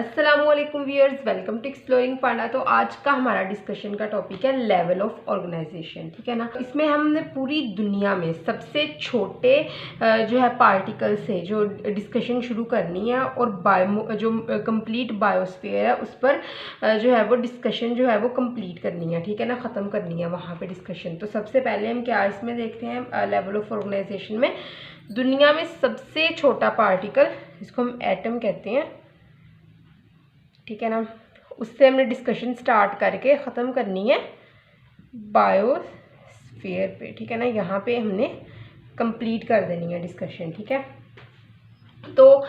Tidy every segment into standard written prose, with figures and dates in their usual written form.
अस्सलामुअलैकुम viewers, welcome to exploring पांडा। तो आज का हमारा डिस्कशन का टॉपिक है लेवल ऑफ ऑर्गेनाइजेशन। ठीक है ना। इसमें हमने पूरी दुनिया में सबसे छोटे जो है पार्टिकल से जो डिस्कशन शुरू करनी है और जो कंप्लीट बायोस्फीयर है उस पर जो है वो डिस्कशन जो है वो कंप्लीट करनी है। ठीक है ना, ख़त्म करनी है वहाँ पे डिस्कशन। तो सबसे पहले हम क्या इसमें देखते हैं लेवल ऑफ ऑर्गेनाइजेशन में दुनिया में सबसे छोटा पार्टिकल, जिसको हम एटम कहते हैं। ठीक है ना, उससे हमने डिस्कशन स्टार्ट करके ख़त्म करनी है बायोस्फीयर पे। ठीक है ना, यहाँ पे हमने कंप्लीट कर देनी है डिस्कशन। ठीक है, तो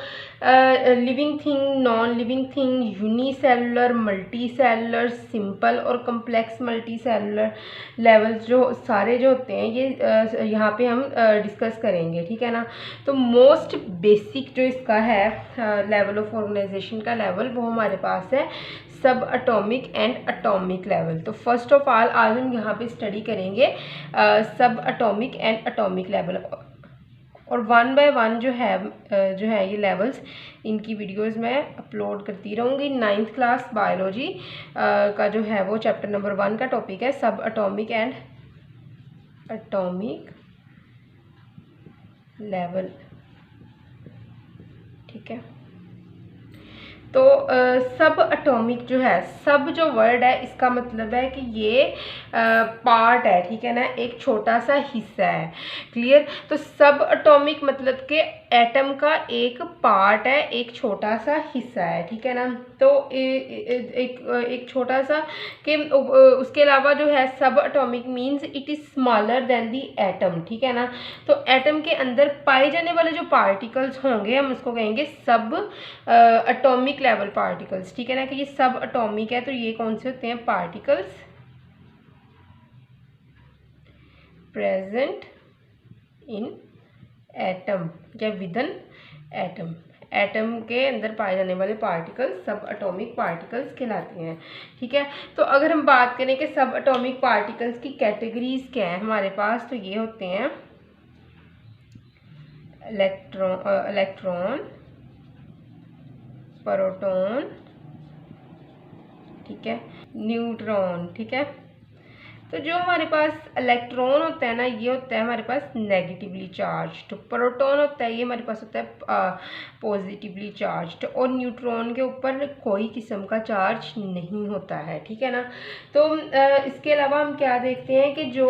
living thing, non living thing, unicellular, multi cellular, simple और कम्प्लेक्स मल्टी सेलुलर लेवल्स जो सारे जो होते हैं ये यहाँ पे हम डिस्कस करेंगे। ठीक है ना, तो मोस्ट बेसिक जो इसका है लेवल ऑफ ऑर्गेनाइजेशन का लेवल, वो हमारे पास है सब अटोमिक एंड अटोमिक लेवल। तो फर्स्ट ऑफ ऑल आज हम यहाँ पे स्टडी करेंगे सब अटोमिक एंड अटोमिक लेवल, और वन बाय वन जो है ये लेवल्स, इनकी वीडियोस मैं अपलोड करती रहूँगी। 9th क्लास बायोलॉजी का जो है वो चैप्टर नंबर 1 का टॉपिक है सब अटोमिक एंड अटोमिक लेवल। ठीक है, तो सब अटोमिक जो है, सब जो वर्ड है इसका मतलब है कि ये पार्ट है। ठीक है ना, एक छोटा सा हिस्सा है। क्लियर। तो सब अटोमिक मतलब कि एटम का एक पार्ट है, एक छोटा सा हिस्सा है। ठीक है ना, तो एक छोटा सा कि उसके अलावा जो है सब atomic means it is smaller than the atom. ठीक है ना, तो एटम के अंदर पाए जाने वाले जो पार्टिकल्स होंगे हम उसको कहेंगे सब अटोमिक लेवल पार्टिकल्स। ठीक है ना, कि ये सब अटोमिक है, तो ये कौन से होते हैं पार्टिकल्स प्रेजेंट इन एटम या विदन एटम। एटम के अंदर पाए जाने वाले पार्टिकल्स सब अटोमिक पार्टिकल्स कहलाते हैं। ठीक है, तो अगर हम बात करें कि सब अटोमिक पार्टिकल्स की कैटेगरीज क्या है हमारे पास, तो ये होते हैं इलेक्ट्रॉन, प्रोटॉन, ठीक है, न्यूट्रॉन। ठीक है, तो जो हमारे पास इलेक्ट्रॉन होता है ना, ये होता है हमारे पास नेगेटिवली चार्ज्ड। प्रोटॉन होता है ये हमारे पास होता है पॉजिटिवली चार्ज्ड, और न्यूट्रॉन के ऊपर कोई किस्म का चार्ज नहीं होता है। ठीक है ना, तो इसके अलावा हम क्या देखते हैं कि जो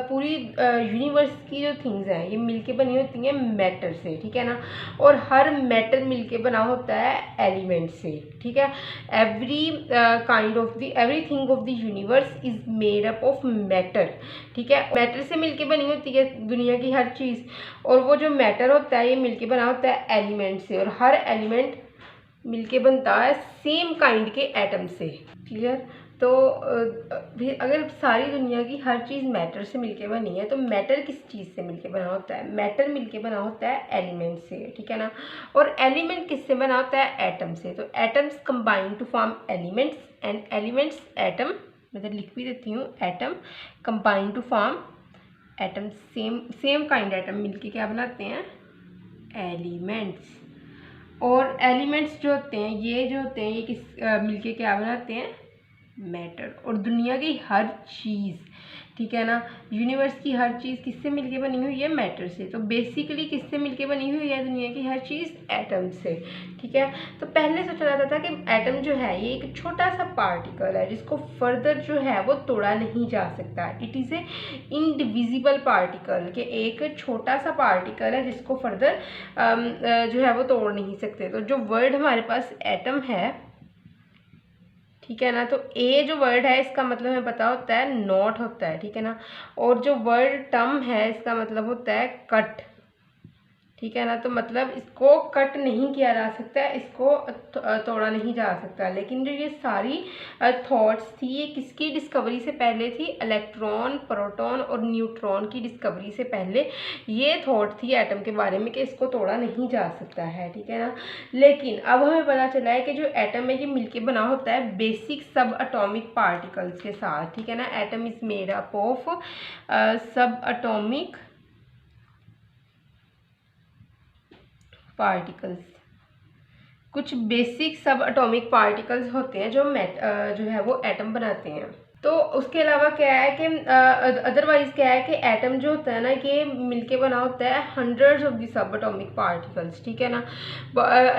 पूरी यूनिवर्स की जो थिंग्स हैं ये मिलके बनी होती हैं मैटर से। ठीक है ना, और हर मैटर मिलके बना होता है एलिमेंट से। ठीक है, everything of the universe is made up of matter. ठीक है, मैटर से मिलके बनी होती है दुनिया की हर चीज़, और वो जो मैटर होता है ये मिलके बना होता है एलिमेंट से, और हर एलिमेंट मिलके बनता है सेम काइंड के एटम से। क्लियर। तो अगर सारी दुनिया की हर चीज़ मैटर से मिलके बनी है, तो मैटर किस चीज़ से मिलके बना होता है? मैटर मिलके बना होता है एलिमेंट से। ठीक है ना, और एलिमेंट किससे बना होता है? एटम से। तो atoms combine to form elements, and elements atom, मैं इधर लिख भी देती हूँ, atom combine to form atom, same kind atom मिलके क्या बनाते हैं? एलिमेंट्स। और एलिमेंट्स जो होते हैं ये किस मिलके क्या बनाते हैं? मैटर। और दुनिया की हर चीज़, ठीक है ना, यूनिवर्स की हर चीज़ किससे मिलके बनी हुई है? मैटर से। तो बेसिकली किससे मिलके बनी हुई है दुनिया की हर चीज़? एटम से। ठीक है, तो पहले सोचा जाता था कि एटम जो है ये एक छोटा सा पार्टिकल है जिसको फर्दर जो है वो तोड़ा नहीं जा सकता। It is a indivisible particle, कि एक छोटा सा पार्टिकल है जिसको फर्दर जो है वो तोड़ नहीं सकते। तो जो वर्ड हमारे पास एटम है, ठीक है ना, तो ए जो वर्ड है इसका मतलब हमें पता होता है नॉट होता है। ठीक है ना, और जो वर्ड टर्म है इसका मतलब होता है कट। ठीक है ना, तो मतलब इसको कट नहीं किया जा सकता, इसको तोड़ा नहीं जा सकता। लेकिन जो ये सारी थॉट्स थी ये किसकी डिस्कवरी से पहले थी? इलेक्ट्रॉन, प्रोटॉन और न्यूट्रॉन की डिस्कवरी से पहले ये थॉट थी एटम के बारे में कि इसको तोड़ा नहीं जा सकता है। ठीक है ना, लेकिन अब हमें पता चला है कि जो एटम है ये मिलके बना होता है बेसिक सब अटोमिक पार्टिकल्स के साथ। ठीक है ना, atom is made up of सब अटोमिक पार्टिकल्स कुछ बेसिक सब एटॉमिक पार्टिकल्स होते हैं जो है वो एटम बनाते हैं। तो उसके अलावा क्या है कि अदरवाइज क्या है कि एटम जो होता है ना ये मिलके बना होता है हंड्रेड्स ऑफ दी सब एटॉमिक पार्टिकल्स, ठीक है ना।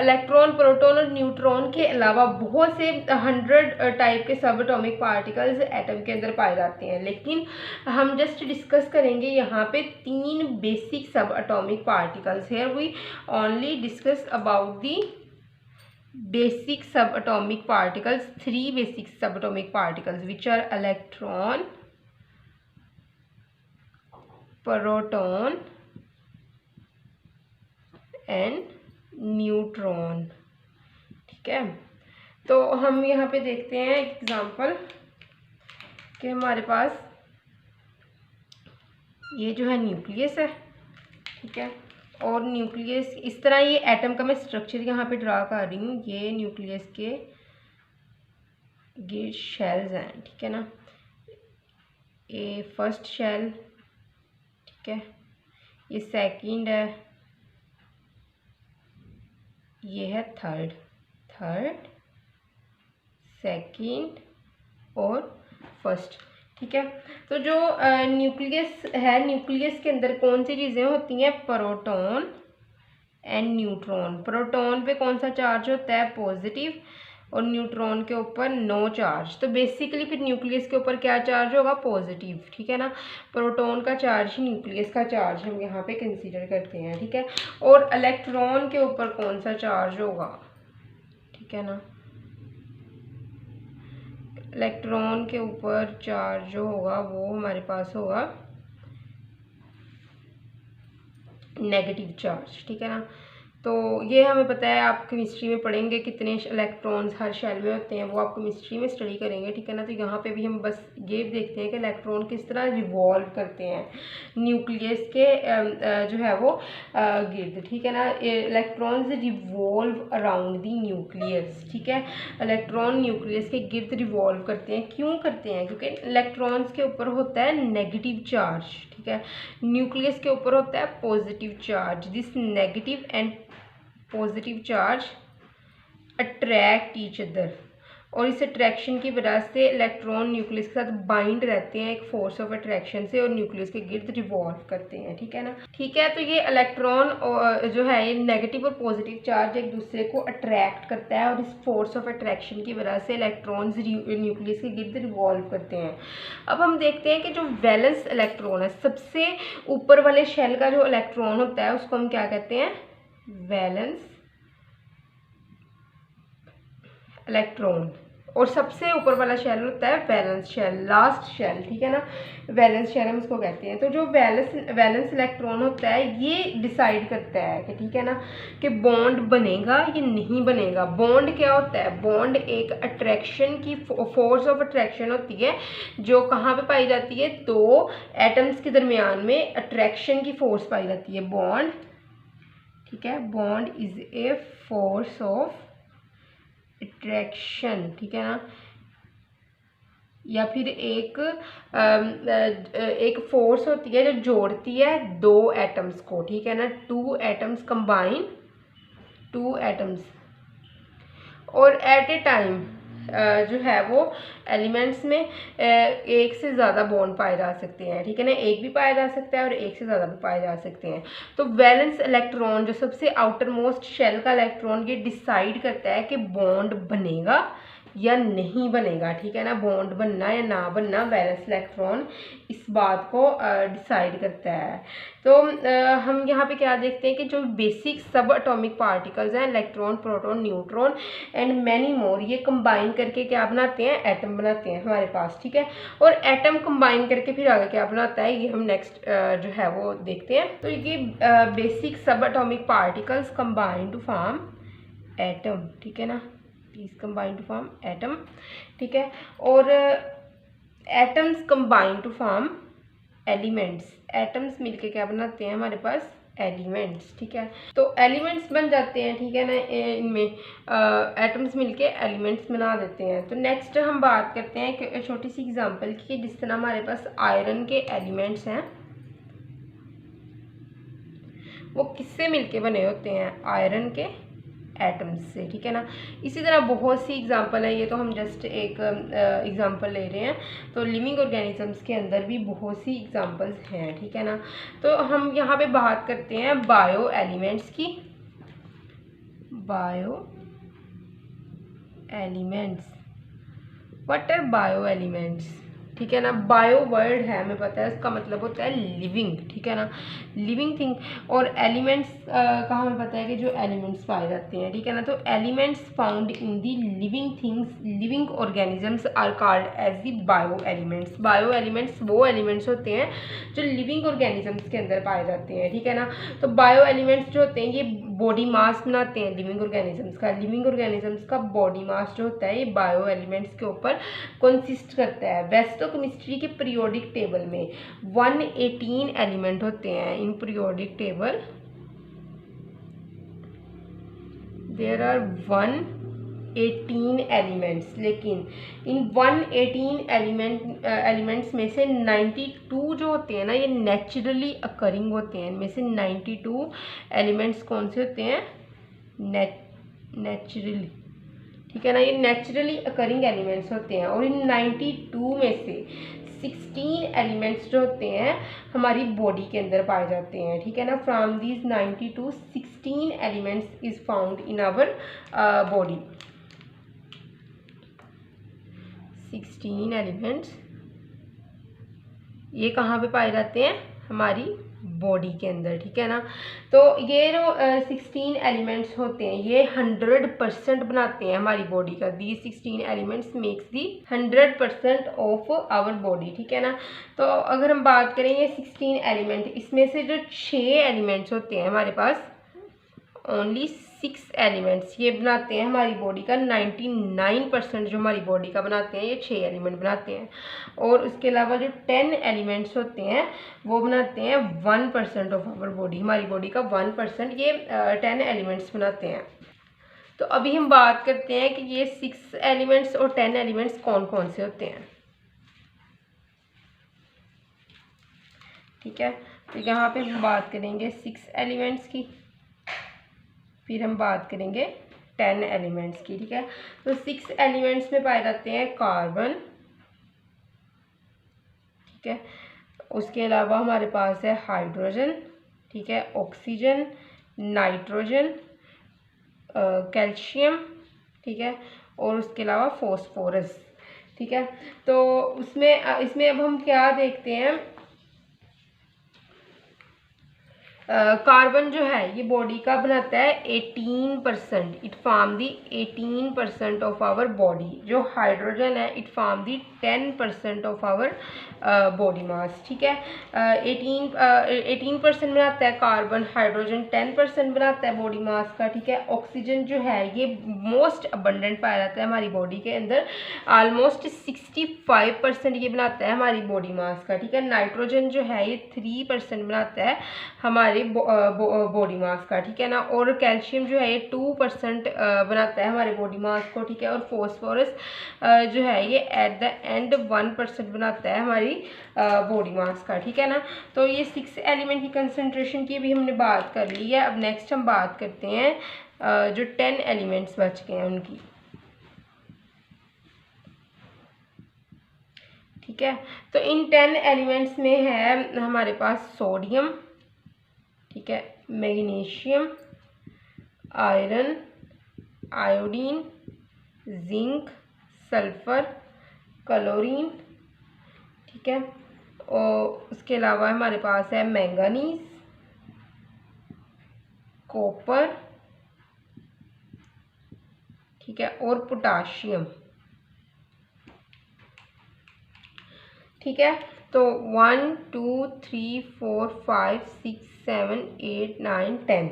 इलेक्ट्रॉन, प्रोटॉन और न्यूट्रॉन के अलावा बहुत से 100 टाइप के सब एटॉमिक पार्टिकल्स एटम के अंदर पाए जाते हैं, लेकिन हम जस्ट डिस्कस करेंगे यहाँ पे 3 बेसिक सब एटॉमिक पार्टिकल्स है। We only discuss about the basic subatomic particles, 3 basic subatomic particles which are electron, proton and neutron, ठीक है। तो हम यहाँ पे देखते हैं एग्जांपल कि हमारे पास ये जो है न्यूक्लियस है, ठीक है। और न्यूक्लियस इस तरह, ये एटम का मैं स्ट्रक्चर यहाँ पे ड्रा कर रही हूँ। ये न्यूक्लियस के ये शेल्स हैं, ठीक है ना। ये फर्स्ट शेल, ठीक है, ये सेकंड है, ये है थर्ड, सेकंड और फर्स्ट, ठीक है। तो जो न्यूक्लियस है, न्यूक्लियस के अंदर कौन सी चीज़ें होती हैं? Proton and neutron. प्रोटॉन पे कौन सा चार्ज होता है? पॉजिटिव, और न्यूट्रॉन के ऊपर नो चार्ज। तो बेसिकली फिर न्यूक्लियस के ऊपर क्या चार्ज होगा? पॉजिटिव, ठीक है ना। प्रोटॉन का चार्ज ही न्यूक्लियस का चार्ज हम यहाँ पे कंसीडर करते हैं, ठीक है। और इलेक्ट्रॉन के ऊपर कौन सा चार्ज होगा? ठीक है ना, इलेक्ट्रॉन के ऊपर चार्ज जो होगा वो हमारे पास होगा नेगेटिव चार्ज, ठीक है ना। तो ये हमें पता है, आप केमिस्ट्री में पढ़ेंगे कितने इलेक्ट्रॉन्स हर शेल में होते हैं, वो आप केमिस्ट्री में स्टडी करेंगे, ठीक है ना। तो यहाँ पे भी हम बस ये देखते हैं कि इलेक्ट्रॉन किस तरह रिवॉल्व करते हैं न्यूक्लियस के जो है वो गिर्द, ठीक है ना। Electrons revolve around the nucleus, ठीक है। इलेक्ट्रॉन न्यूक्लियस के गिर्द रिवॉल्व करते हैं। क्यों करते हैं? क्योंकि इलेक्ट्रॉन्स के ऊपर होता है नेगेटिव चार्ज, ठीक है। न्यूक्लियस के ऊपर होता है positive charge. This negative and positive charge attract each other, और इस अट्रैक्शन की वजह से इलेक्ट्रॉन न्यूक्लियस के साथ बाइंड रहते हैं एक फोर्स ऑफ अट्रैक्शन से, और न्यूक्लियस के गिर्द रिवॉल्व करते हैं, ठीक है ना। ठीक है, तो ये इलेक्ट्रॉन जो है ये नेगेटिव और पॉजिटिव चार्ज एक दूसरे को अट्रैक्ट करता है, और इस फोर्स ऑफ अट्रैक्शन की वजह से इलेक्ट्रॉन्स न्यूक्लियस के गिर्द रिवॉल्व करते हैं। अब हम देखते हैं कि जो वैलेंस इलेक्ट्रॉन है, सबसे ऊपर वाले शेल का जो इलेक्ट्रॉन होता है उसको हम क्या कहते हैं? Valence electron. और सबसे ऊपर वाला शेल होता है वैलेंस शेल, लास्ट शेल, ठीक है ना। वैलेंस शेल हम इसको कहते हैं। तो जो वैलेंस इलेक्ट्रॉन होता है ये डिसाइड करता है कि, ठीक है ना, कि बॉन्ड बनेगा या नहीं बनेगा। बॉन्ड क्या होता है? बॉन्ड एक अट्रैक्शन की फोर्स ऑफ अट्रैक्शन होती है जो कहाँ पे पाई जाती है? दो एटम्स के दरमियान में अट्रैक्शन की फोर्स पाई जाती है, बॉन्ड, ठीक है। Bond is a force of attraction, ठीक है ना। या फिर एक फोर्स होती है जो जोड़ती है दो एटम्स को, ठीक है ना। Two atoms combine, two atoms, और एट ए टाइम जो है वो एलिमेंट्स में एक से ज़्यादा बॉन्ड पाए जा सकते हैं, ठीक है ना। एक भी पाया जा सकता है और एक से ज़्यादा भी पाए जा सकते हैं। तो वैलेंस इलेक्ट्रॉन जो सबसे आउटर मोस्ट शेल का इलेक्ट्रॉन ये डिसाइड करता है कि बॉन्ड बनेगा या नहीं बनेगा, ठीक है ना। बॉन्ड बनना या ना बनना वैलेंस इलेक्ट्रॉन इस बात को डिसाइड करता है। तो हम यहाँ पे क्या देखते हैं कि जो बेसिक सब एटॉमिक पार्टिकल्स हैं, electron, proton, neutron and many more, ये कंबाइन करके क्या बनाते हैं? एटम बनाते हैं हमारे पास, ठीक है। और एटम कंबाइन करके फिर आगे क्या बनाता है ये हम नेक्स्ट जो है वो देखते हैं। तो ये basic subatomic particles combine to form atom, ठीक है ना। Please combine to form atom, ठीक है। और atoms combine to form elements, atoms मिलके क्या बनाते हैं हमारे पास? एलिमेंट्स, ठीक है। तो एलिमेंट्स बन जाते हैं, ठीक है ना। इनमें एटम्स मिलके एलिमेंट्स बना देते हैं। तो नेक्स्ट हम बात करते हैं कि छोटी सी एग्जांपल की, जिस तरह हमारे पास आयरन के एलिमेंट्स हैं वो किससे मिलके बने होते हैं? आयरन के एटम्स से, ठीक है ना। इसी तरह बहुत सी एग्जांपल है, ये तो हम जस्ट एक एग्जांपल ले रहे हैं। तो लिविंग ऑर्गेनिजम्स के अंदर भी बहुत सी एग्जांपल्स हैं, ठीक है ना। तो हम यहाँ पे बात करते हैं बायो एलिमेंट्स की। Bio elements, what are bio elements, ठीक है ना। बायो वर्ड है, हमें पता है, उसका मतलब होता है लिविंग, ठीक है ना, लिविंग थिंग। और एलिमेंट्स का हमें पता है कि जो एलिमेंट्स पाए जाते हैं, ठीक है ना। तो elements found in the living things, living organisms are called as the bio elements. Bio elements वो एलिमेंट्स होते हैं जो लिविंग ऑर्गेनिजम्स के अंदर पाए जाते हैं, ठीक है ना। तो बायो एलिमेंट्स जो होते हैं ये बॉडी मास बनाते हैं लिविंग ऑर्गेनिजम्स का। लिविंग ऑर्गेनिजम्स का बॉडी मास जो होता है ये बायो एलिमेंट्स के ऊपर कंसिस्ट करता है। वैसे तो केमिस्ट्री के पीरियोडिक टेबल में 118 एलिमेंट होते हैं। In periodic table there are 118 elements, लेकिन इन 118 एलिमेंट्स में से 92 जो होते हैं ना ये नेचुरली अकरिंग होते हैं। इनमें से 92 एलिमेंट्स कौन से होते हैं, नेचुरली, ठीक है ना, ये नेचुरली अकरिंग एलिमेंट्स होते हैं। और इन 92 में से 16 एलिमेंट्स जो होते हैं हमारी बॉडी के अंदर पाए जाते हैं, ठीक है ना। From these 92 16 elements is found in our body. 16 elements ये कहाँ पे पाए जाते हैं, हमारी बॉडी के अंदर, ठीक है ना। तो ये जो 16 एलिमेंट्स होते हैं ये 100% बनाते हैं हमारी बॉडी का। The 16 elements makes the 100% of our body, ठीक है ना। तो अगर हम बात करें ये 16 एलिमेंट, इसमें से जो 6 एलिमेंट्स होते हैं हमारे पास, ओनली 6 एलिमेंट्स ये बनाते हैं हमारी बॉडी का 99% जो हमारी बॉडी का बनाते हैं ये 6 एलिमेंट बनाते हैं। और उसके अलावा जो 10 एलिमेंट्स होते हैं वो बनाते हैं 1% ऑफ आवर बॉडी, हमारी बॉडी का 1% ये 10 एलिमेंट्स बनाते हैं। तो अभी हम बात करते हैं कि ये 6 एलिमेंट्स और 10 एलिमेंट्स कौन कौन से होते हैं, ठीक है। तो यहाँ पे हम बात करेंगे 6 एलिमेंट्स की, फिर हम बात करेंगे 10 एलिमेंट्स की, ठीक है। तो 6 एलिमेंट्स में पाए जाते हैं कार्बन, ठीक है। उसके अलावा हमारे पास है हाइड्रोजन, ठीक है, ऑक्सीजन, नाइट्रोजन, कैल्शियम, ठीक है, और उसके अलावा फॉस्फोरस, ठीक है। तो इसमें अब हम क्या देखते हैं, कार्बन जो है ये बॉडी का बनाता है 18%, it form the 18% of our body. जो हाइड्रोजन है it form the 10% of our body mass, ठीक है। 18% बनाता है कार्बन, हाइड्रोजन 10% बनाता है बॉडी मास का, ठीक है। ऑक्सीजन जो है ये मोस्ट अबंडेंट पाया जाता है हमारी बॉडी के अंदर, ऑलमोस्ट 65% ये बनाता है हमारी बॉडी मास का, ठीक है। नाइट्रोजन जो है ये 3% बनाता है हमारी बॉडी मास का, ठीक है ना। और कैल्शियम जो है ये 2% बनाता है हमारे बॉडी मास को, ठीक है। और फॉस्फोरस जो है ये एट द एंड 1% बनाता है हमारी बॉडी मास का, ठीक है ना। तो ये 6 एलिमेंट की कंसंट्रेशन की भी हमने बात कर ली है। अब नेक्स्ट हम बात करते हैं जो 10 एलिमेंट्स बच गए हैं उनकी, ठीक है। तो इन 10 एलिमेंट्स में है हमारे पास सोडियम, ठीक है, magnesium, iron, iodine, zinc, sulphur, chlorine, ठीक है। और उसके अलावा हमारे पास है मैंगनीज, कॉपर, ठीक है, और पोटाशियम, ठीक है। तो 1 2 3 4 5 6 7 8 9 10,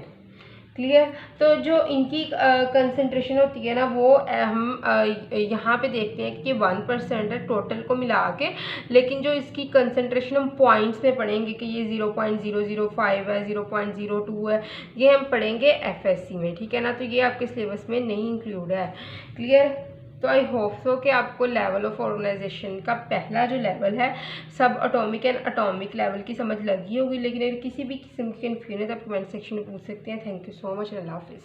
क्लियर। तो जो इनकी कंसंट्रेशन होती है ना वो हम यहाँ पे देखते हैं कि 1% है टोटल को मिला के, लेकिन जो इसकी कंसंट्रेशन हम पॉइंट्स में पढ़ेंगे कि ये 0.005 है, 0.02 है, ये हम पढ़ेंगे FSC में, ठीक है ना। तो ये आपके सिलेबस में नहीं इंक्लूड है, क्लियर। तो आई होप सो कि आपको लेवल ऑफ ऑर्गेनाइजेशन का पहला जो लेवल है सब एटॉमिक एंड एटॉमिक लेवल की समझ लगी होगी। लेकिन अगर किसी भी किस्म की कन्फ्यूजन है तो आप कमेंट सेक्शन में पूछ सकते हैं। थैंक यू सो मच, अल्लाह हाफिज़।